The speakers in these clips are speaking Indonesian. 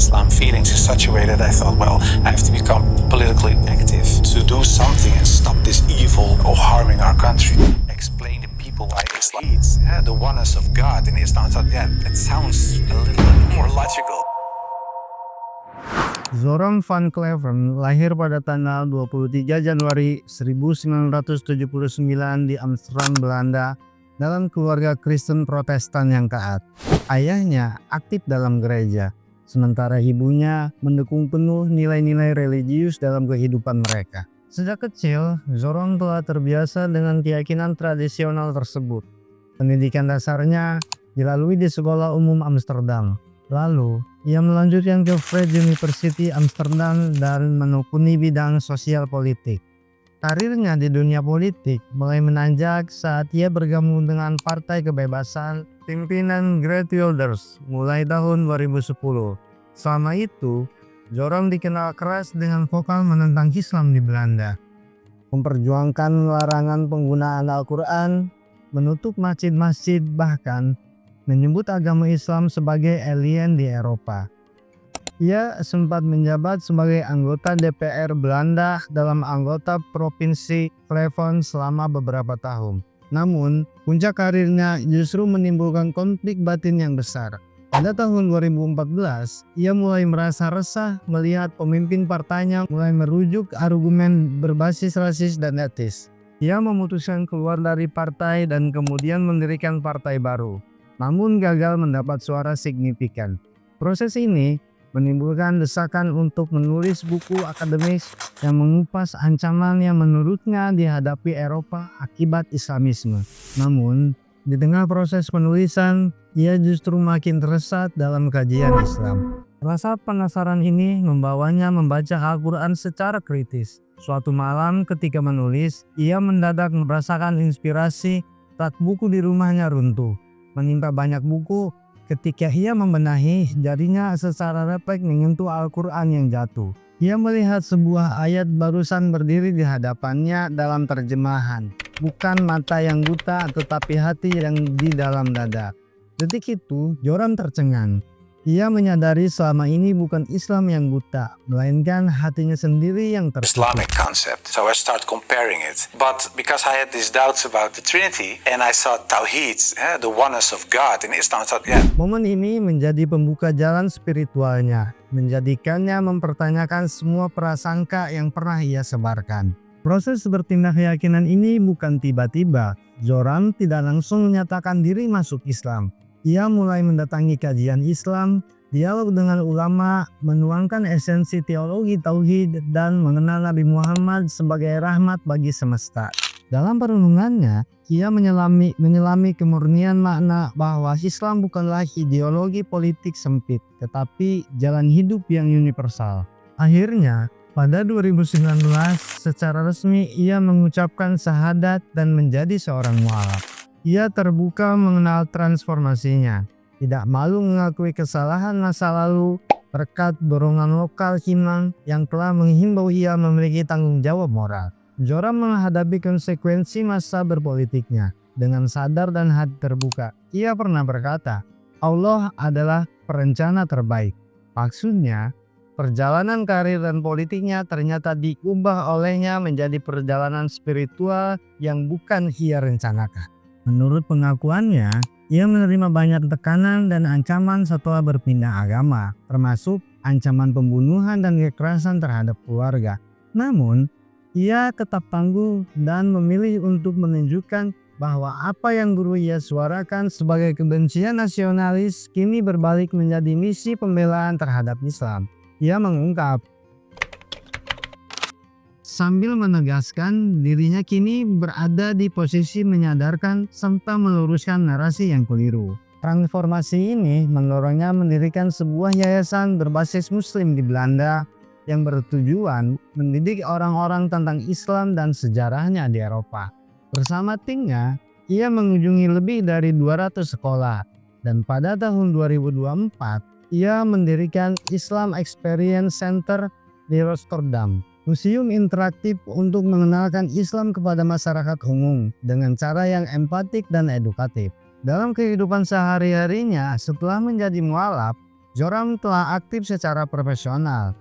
Islam feelings in such a way that I thought, well, I have to become politically active to do something and stop this evil or harming our country. Explain to people why Islam hates the oneness of God in Islam. I thought, yeah, that sounds a little bit more logical. Zoran van Cleveren lahir pada tanggal 23 Januari 1979 di Amsterdam, Belanda, dalam keluarga Kristen Protestan yang taat. Ayahnya aktif dalam gereja, sementara ibunya mendukung penuh nilai-nilai religius dalam kehidupan mereka. Sejak kecil, Zoran telah terbiasa dengan keyakinan tradisional tersebut. Pendidikan dasarnya dilalui di Sekolah Umum Amsterdam. Lalu, ia melanjutkan ke Vrije University Amsterdam dan menekuni bidang sosial politik. Karirnya di dunia politik mulai menanjak saat ia bergabung dengan Partai Kebebasan pimpinan Geert Wilders mulai tahun 2010. Selama itu, Zoran dikenal keras dengan vokal menentang Islam di Belanda, memperjuangkan larangan penggunaan Al-Quran, menutup masjid-masjid, bahkan menyebut agama Islam sebagai alien di Eropa. Ia sempat menjabat sebagai anggota DPR Belanda dalam anggota Provinsi Flevoland selama beberapa tahun. Namun, puncak karirnya justru menimbulkan konflik batin yang besar. Pada tahun 2014, ia mulai merasa resah melihat pemimpin partainya mulai merujuk argumen berbasis rasis dan etis. Ia memutuskan keluar dari partai dan kemudian mendirikan partai baru, namun gagal mendapat suara signifikan. Proses ini menimbulkan desakan untuk menulis buku akademis yang mengupas ancaman yang menurutnya dihadapi Eropa akibat Islamisme. Namun, di tengah proses penulisan, ia justru makin tersesat dalam kajian Islam. Rasa penasaran ini membawanya membaca Al-Quran secara kritis. Suatu malam ketika menulis, ia mendadak merasakan inspirasi saat buku di rumahnya runtuh. Menimpa banyak buku, ketika ia membenahi, jarinya secara refleks menyentuh Al-Quran yang jatuh. Ia melihat sebuah ayat barusan berdiri di hadapannya dalam terjemahan, "Bukan mata yang buta, tetapi hati yang di dalam dada." Detik itu, Zoran tercengang. Ia menyadari selama ini bukan Islam yang buta, melainkan hatinya sendiri yang tertutup. Islamic concept. So I start comparing it. But because I had these doubts about the Trinity and I saw Tawhid, the oneness of God in Islam, I thought, yeah. Momen ini menjadi pembuka jalan spiritualnya, menjadikannya mempertanyakan semua prasangka yang pernah ia sebarkan. Proses bertindak keyakinan ini bukan tiba-tiba. Zoran tidak langsung menyatakan diri masuk Islam. Ia mulai mendatangi kajian Islam, dialog dengan ulama, menuangkan esensi teologi tauhid, dan mengenal Nabi Muhammad sebagai rahmat bagi semesta. Dalam perenungannya, ia menyelami kemurnian makna bahwa Islam bukanlah ideologi politik sempit, tetapi jalan hidup yang universal. Akhirnya, pada 2019, secara resmi ia mengucapkan syahadat dan menjadi seorang mualaf. Ia terbuka mengenal transformasinya, tidak malu mengakui kesalahan masa lalu berkat dorongan lokal Kimang yang telah menghimbau ia memiliki tanggung jawab moral. Zoran menghadapi konsekuensi masa berpolitiknya dengan sadar dan hati terbuka. Ia pernah berkata, "Allah adalah perencana terbaik." Maksudnya, perjalanan karir dan politiknya ternyata diubah olehnya menjadi perjalanan spiritual yang bukan ia rencanakan. Menurut pengakuannya, ia menerima banyak tekanan dan ancaman setelah berpindah agama, termasuk ancaman pembunuhan dan kekerasan terhadap keluarga. Namun, ia tetap tangguh dan memilih untuk menunjukkan bahwa apa yang guru ia suarakan sebagai kebencian nasionalis kini berbalik menjadi misi pembelaan terhadap Islam. Ia mengungkap, sambil menegaskan dirinya kini berada di posisi menyadarkan serta meluruskan narasi yang keliru. Transformasi ini mendorongnya mendirikan sebuah yayasan berbasis Muslim di Belanda yang bertujuan mendidik orang-orang tentang Islam dan sejarahnya di Eropa. Bersama timnya, ia mengunjungi lebih dari 200 sekolah dan pada tahun 2024, ia mendirikan Islam Experience Center di Rotterdam. Museum interaktif untuk mengenalkan Islam kepada masyarakat umum dengan cara yang empatik dan edukatif. Dalam kehidupan sehari-harinya setelah menjadi mualaf, Joram telah aktif secara profesional.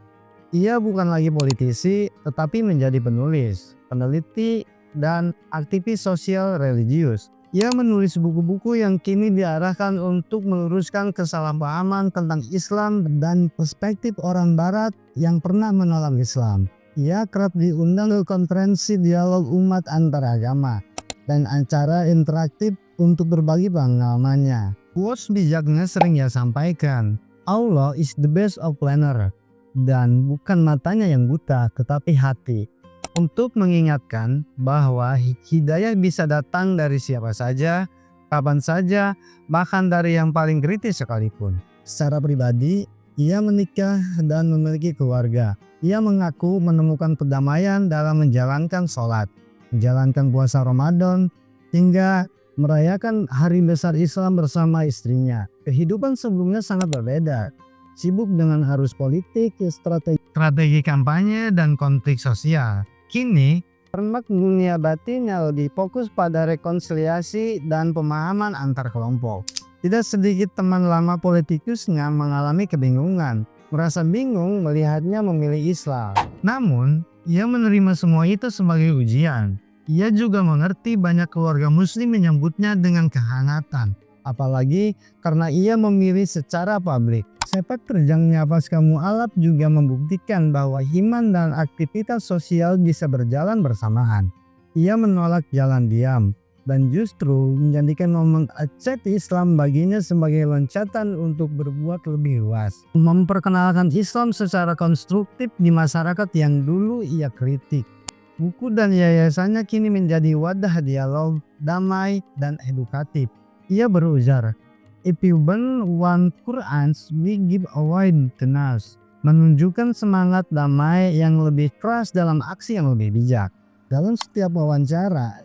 Ia bukan lagi politisi, tetapi menjadi penulis, peneliti, dan aktivis sosial religius. Ia menulis buku-buku yang kini diarahkan untuk meluruskan kesalahpahaman tentang Islam dan perspektif orang Barat yang pernah menolak Islam. Ia kerap diundang ke konferensi dialog umat antaragama dan acara interaktif untuk berbagi pengalamannya. Quotes bijaknya sering ia sampaikan, Allah is the best of planner. Dan bukan matanya yang buta, tetapi hati. Untuk mengingatkan bahwa hidayah bisa datang dari siapa saja, kapan saja, bahkan dari yang paling kritis sekalipun. Secara pribadi, ia menikah dan memiliki keluarga. Ia mengaku menemukan perdamaian dalam menjalankan sholat, menjalankan puasa Ramadan, hingga merayakan hari besar Islam bersama istrinya. Kehidupan sebelumnya sangat berbeda. Sibuk dengan arus politik, strategi kampanye, dan konflik sosial. Kini, termak dunia batinnya lebih fokus pada rekonsiliasi dan pemahaman antar kelompok. Tidak sedikit teman lama politikusnya mengalami kebingungan, merasa bingung melihatnya memilih Islam. Namun, ia menerima semua itu sebagai ujian. Ia juga mengerti banyak keluarga muslim menyambutnya dengan kehangatan, apalagi karena ia memilih secara publik. Sepak terjangnya Pasca Mu'alaf juga membuktikan bahwa iman dan aktivitas sosial bisa berjalan bersamaan. Ia menolak jalan diam dan justru menjadikan momen accept Islam baginya sebagai loncatan untuk berbuat lebih luas. Memperkenalkan Islam secara konstruktif di masyarakat yang dulu ia kritik. Buku dan yayasannya kini menjadi wadah dialog, damai, dan edukatif. Ia berujar, "If you burn one Quran, we give away the nas." Menunjukkan semangat damai yang lebih keras dalam aksi yang lebih bijak. Dalam setiap wawancara,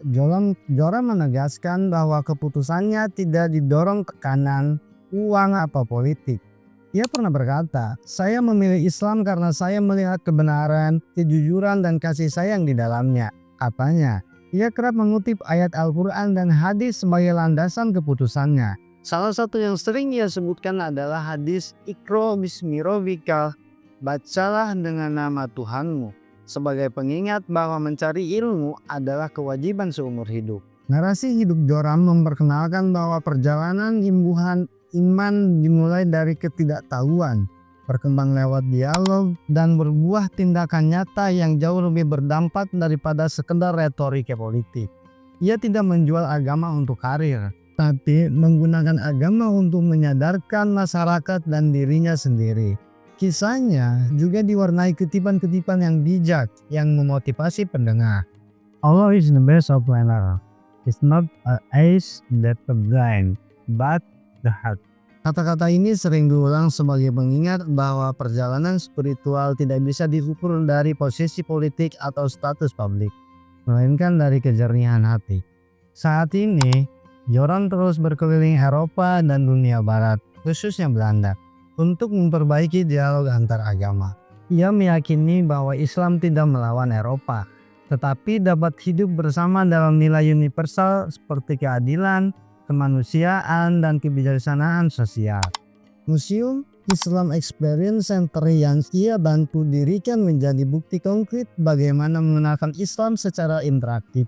Joram menegaskan bahwa keputusannya tidak didorong tekanan, uang, atau politik. Ia pernah berkata, "Saya memilih Islam karena saya melihat kebenaran, kejujuran, dan kasih sayang di dalamnya," katanya. Ia kerap mengutip ayat Al-Quran dan hadis sebagai landasan keputusannya. Salah satu yang sering ia sebutkan adalah hadis Iqra bismi rabbika, bacalah dengan nama Tuhanmu, sebagai pengingat bahwa mencari ilmu adalah kewajiban seumur hidup. Narasi hidup Joram memperkenalkan bahwa perjalanan imbuhan iman dimulai dari ketidaktahuan, berkembang lewat dialog, dan berbuah tindakan nyata yang jauh lebih berdampak daripada sekedar retorik politik. Ia tidak menjual agama untuk karir, tapi menggunakan agama untuk menyadarkan masyarakat dan dirinya sendiri. Kisahnya juga diwarnai kutipan-kutipan yang bijak yang memotivasi pendengar. Allah is the best of planner. It's not an ace that the blind, but the heart. Kata-kata ini sering diulang sebagai pengingat bahwa perjalanan spiritual tidak bisa diukur dari posisi politik atau status publik, melainkan dari kejernihan hati. Saat ini, Joram terus berkeliling Eropa dan dunia Barat, khususnya Belanda, untuk memperbaiki dialog antar agama. Ia meyakini bahwa Islam tidak melawan Eropa, tetapi dapat hidup bersama dalam nilai universal seperti keadilan, kemanusiaan, dan kebijaksanaan sosial. Museum Islam Experience Center yang ia bantu dirikan menjadi bukti konkret bagaimana mengenalkan Islam secara interaktif,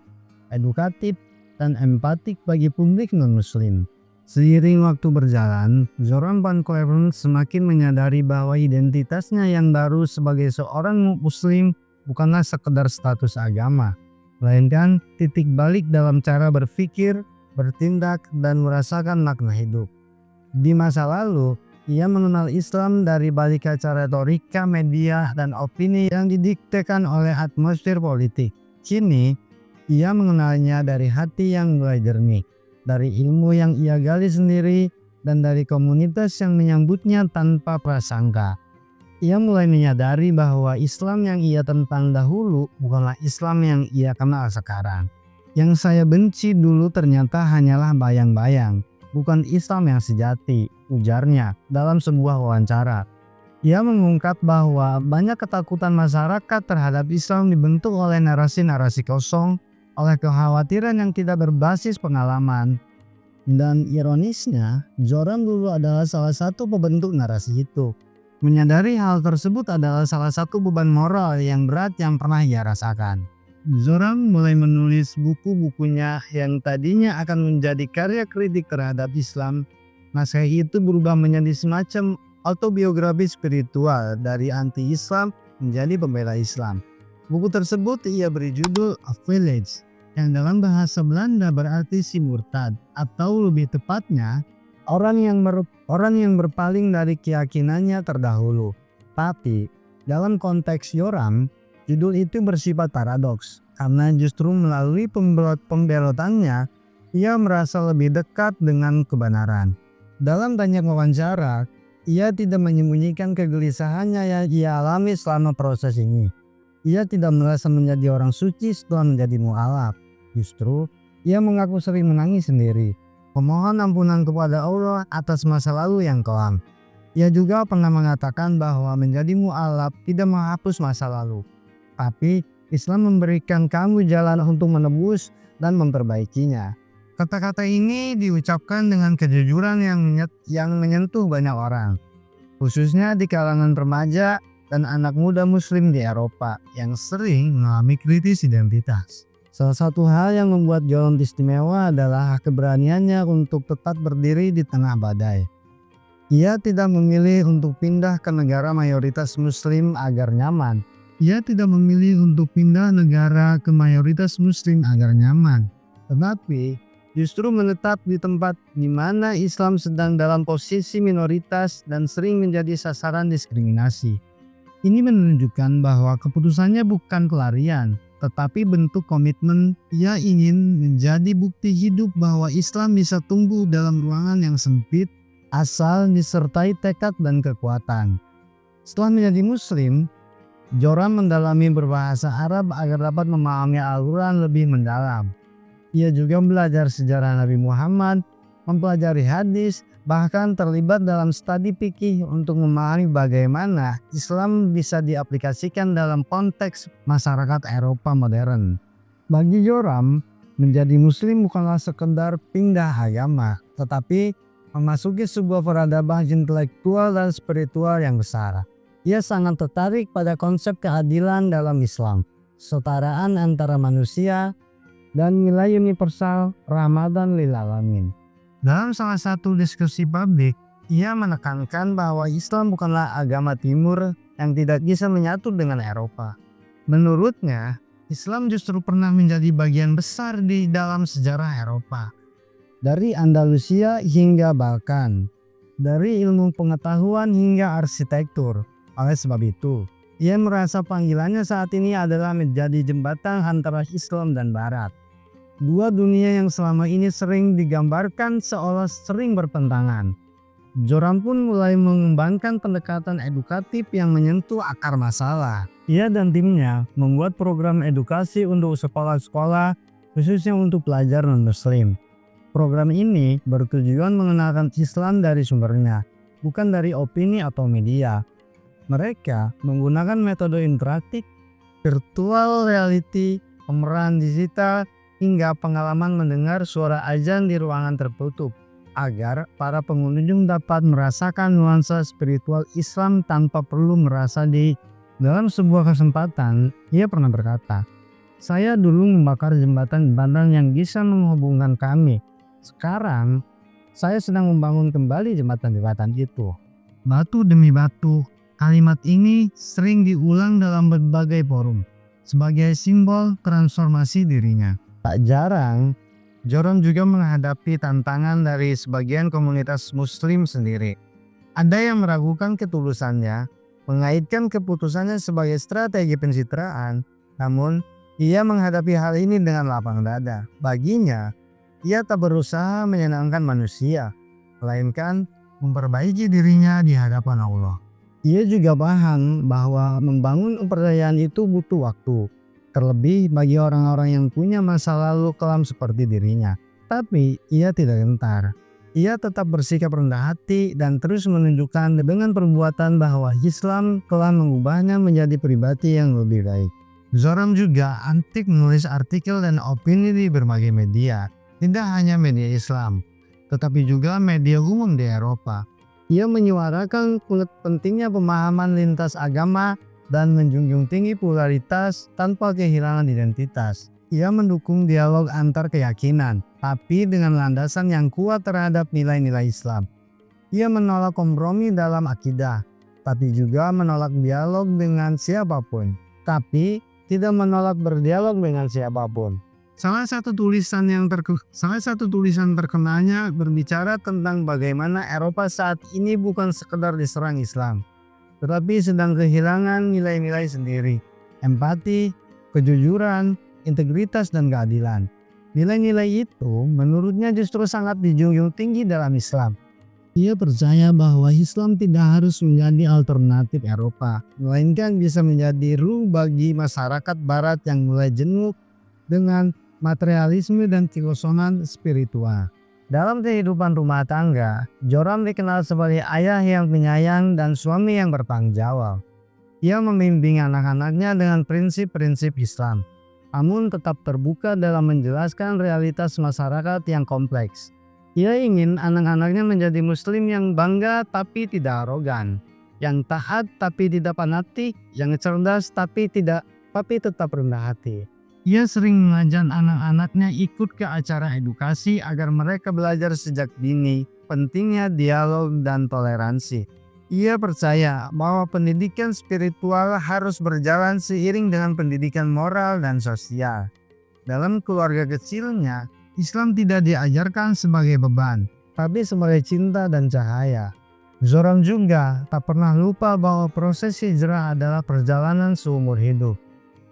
edukatif, dan empatik bagi publik non-muslim. Seiring waktu berjalan, Joram van Cleveren semakin menyadari bahwa identitasnya yang baru sebagai seorang muslim bukanlah sekedar status agama, melainkan titik balik dalam cara berpikir, bertindak, dan merasakan makna hidup. Di masa lalu, ia mengenal Islam dari balik kaca retorika, media, dan opini yang didiktekan oleh atmosfer politik. Kini, ia mengenalnya dari hati yang mulai jernih, dari ilmu yang ia gali sendiri, dan dari komunitas yang menyambutnya tanpa prasangka. Ia mulai menyadari bahwa Islam yang ia tentang dahulu bukanlah Islam yang ia kenal sekarang. Yang saya benci dulu ternyata hanyalah bayang-bayang, bukan Islam yang sejati, ujarnya dalam sebuah wawancara. Ia mengungkap bahwa banyak ketakutan masyarakat terhadap Islam dibentuk oleh narasi-narasi kosong, oleh kekhawatiran yang tidak berbasis pengalaman, Dan ironisnya, Joram dulu adalah salah satu pembentuk narasi itu. Menyadari hal tersebut adalah salah satu beban moral yang berat yang pernah ia rasakan. Joram mulai menulis buku-bukunya yang tadinya akan menjadi karya kritik terhadap Islam. Naskah itu berubah menjadi semacam autobiografi spiritual dari anti-Islam menjadi pembela Islam. Buku tersebut ia beri judul A Village, yang dalam bahasa Belanda berarti si murtad, atau lebih tepatnya orang yang berpaling dari keyakinannya terdahulu. Tapi dalam konteks Joram, judul itu bersifat paradoks karena justru melalui pembelotannya ia merasa lebih dekat dengan kebenaran. Dalam banyak wawancara, ia tidak menyembunyikan kegelisahannya yang ia alami selama proses ini. Ia tidak merasa menjadi orang suci setelah menjadi mu'alaf. Justru, ia mengaku sering menangis sendiri, memohon ampunan kepada Allah atas masa lalu yang kelam. Ia juga pernah mengatakan bahwa menjadi mu'alaf tidak menghapus masa lalu, tapi Islam memberikan kamu jalan untuk menebus dan memperbaikinya. Kata-kata ini diucapkan dengan kejujuran yang menyentuh banyak orang, khususnya di kalangan remaja dan anak muda Muslim di Eropa yang sering mengalami krisis identitas. Salah satu hal yang membuat Joram istimewa adalah keberaniannya untuk tetap berdiri di tengah badai. Ia tidak memilih untuk pindah ke negara mayoritas Muslim agar nyaman. Ia tidak memilih untuk pindah negara ke mayoritas Muslim agar nyaman, tetapi justru menetap di tempat di mana Islam sedang dalam posisi minoritas dan sering menjadi sasaran diskriminasi. Ini menunjukkan bahwa keputusannya bukan pelarian, tetapi bentuk komitmen. Ia ingin menjadi bukti hidup bahwa Islam bisa tumbuh dalam ruangan yang sempit asal disertai tekad dan kekuatan. Setelah menjadi Muslim, Joram mendalami berbahasa Arab agar dapat memahami Al-Quran lebih mendalam. Ia juga belajar sejarah Nabi Muhammad, mempelajari hadis, bahkan terlibat dalam studi fikih untuk memahami bagaimana Islam bisa diaplikasikan dalam konteks masyarakat Eropa modern. Bagi Joram, menjadi Muslim bukanlah sekedar pindah agama, tetapi memasuki sebuah peradaban intelektual dan spiritual yang besar. Ia sangat tertarik pada konsep keadilan dalam Islam, kesetaraan antara manusia, dan nilai universal Ramadan lil alamin. Dalam salah satu diskusi publik, ia menekankan bahwa Islam bukanlah agama Timur yang tidak bisa menyatu dengan Eropa. Menurutnya, Islam justru pernah menjadi bagian besar di dalam sejarah Eropa, dari Andalusia hingga Balkan, dari ilmu pengetahuan hingga arsitektur. Oleh sebab itu, ia merasa panggilannya saat ini adalah menjadi jembatan antara Islam dan Barat. Dua dunia yang selama ini sering digambarkan seolah sering bertentangan. Joram pun mulai mengembangkan pendekatan edukatif yang menyentuh akar masalah. Ia dan timnya membuat program edukasi untuk sekolah-sekolah, khususnya untuk pelajar non-Muslim. Program ini bertujuan mengenalkan Islam dari sumbernya, bukan dari opini atau media. Mereka menggunakan metode interaktif, virtual reality, pemeran digital, hingga pengalaman mendengar suara azan di ruangan tertutup, agar para pengunjung dapat merasakan nuansa spiritual Islam tanpa perlu merasa di dalam sebuah kesempatan. Ia pernah berkata, "Saya dulu membakar jembatan-jembatan yang bisa menghubungkan kami. Sekarang, saya sedang membangun kembali jembatan-jembatan itu." Batu demi batu, kalimat ini sering diulang dalam berbagai forum sebagai simbol transformasi dirinya. Tak jarang, Joram juga menghadapi tantangan dari sebagian komunitas Muslim sendiri. Ada yang meragukan ketulusannya, mengaitkan keputusannya sebagai strategi pencitraan, namun ia menghadapi hal ini dengan lapang dada. Baginya, ia tak berusaha menyenangkan manusia, melainkan memperbaiki dirinya di hadapan Allah. Ia juga paham bahwa membangun kepercayaan itu butuh waktu, terlebih bagi orang-orang yang punya masa lalu kelam seperti dirinya. Tapi ia tidak gentar. Ia tetap bersikap rendah hati dan terus menunjukkan dengan perbuatan bahwa Islam telah mengubahnya menjadi pribadi yang lebih baik. Joram juga antik menulis artikel dan opini di berbagai media, tidak hanya media Islam. tetapi juga media umum di Eropa. Ia menyuarakan pentingnya pemahaman lintas agama dan menjunjung tinggi pluralitas tanpa kehilangan identitas. Ia mendukung dialog antar keyakinan, tapi dengan landasan yang kuat terhadap nilai-nilai Islam. Ia menolak kompromi dalam akidah, tapi juga menolak dialog dengan siapapun, tapi tidak menolak berdialog dengan siapapun. Salah satu tulisan terkenalnya berbicara tentang bagaimana Eropa saat ini bukan sekedar diserang Islam, tetapi sedang kehilangan nilai-nilai sendiri, empati, kejujuran, integritas, dan keadilan. Nilai-nilai itu menurutnya justru sangat dijunjung tinggi dalam Islam. Ia percaya bahwa Islam tidak harus menjadi alternatif Eropa, melainkan bisa menjadi ruh bagi masyarakat Barat yang mulai jenuh dengan materialisme dan kekosongan spiritual. Dalam kehidupan rumah tangga, Joram dikenal sebagai ayah yang penyayang dan suami yang bertanggung jawab. Ia membimbing anak-anaknya dengan prinsip-prinsip Islam, namun tetap terbuka dalam menjelaskan realitas masyarakat yang kompleks. Ia ingin anak-anaknya menjadi muslim yang bangga tapi tidak arogan, yang taat tapi tidak fanatik, yang cerdas tapi tetap rendah hati. Ia sering mengajak anak-anaknya ikut ke acara edukasi agar mereka belajar sejak dini pentingnya dialog dan toleransi. Ia percaya bahwa pendidikan spiritual harus berjalan seiring dengan pendidikan moral dan sosial. Dalam keluarga kecilnya, Islam tidak diajarkan sebagai beban, tapi sebagai cinta dan cahaya. Joram juga tak pernah lupa bahwa proses hijrah adalah perjalanan seumur hidup.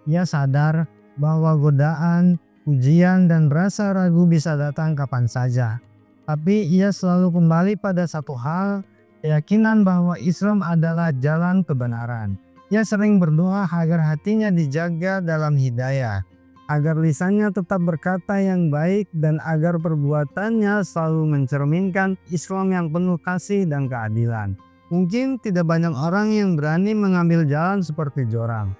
Ia sadar bahwa godaan, ujian, dan rasa ragu bisa datang kapan saja. Tapi ia selalu kembali pada satu hal, keyakinan bahwa Islam adalah jalan kebenaran. Ia sering berdoa agar hatinya dijaga dalam hidayah, agar lisannya tetap berkata yang baik, dan agar perbuatannya selalu mencerminkan Islam yang penuh kasih dan keadilan. Mungkin tidak banyak orang yang berani mengambil jalan seperti Joram.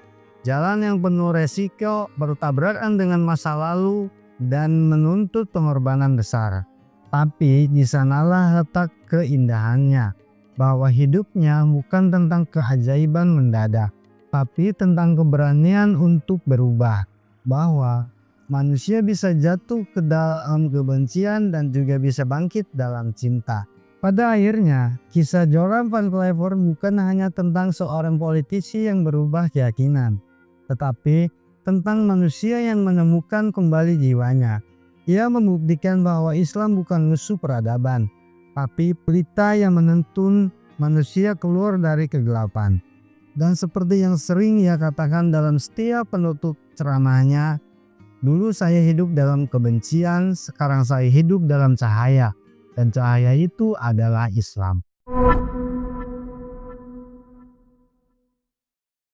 Jalan yang penuh resiko, bertabrakan dengan masa lalu, dan menuntut pengorbanan besar. Tapi di sanalah letak keindahannya, bahwa hidupnya bukan tentang keajaiban mendadak, tapi tentang keberanian untuk berubah. Bahwa manusia bisa jatuh ke dalam kebencian dan juga bisa bangkit dalam cinta. Pada akhirnya, kisah Joram van Clever bukan hanya tentang seorang politisi yang berubah keyakinan, tetapi tentang manusia yang menemukan kembali jiwanya. Ia membuktikan bahwa Islam bukan musuh peradaban, tapi pelita yang menuntun manusia keluar dari kegelapan. Dan seperti yang sering ia katakan dalam setiap penutup ceramahnya, dulu saya hidup dalam kebencian, sekarang saya hidup dalam cahaya, dan cahaya itu adalah Islam.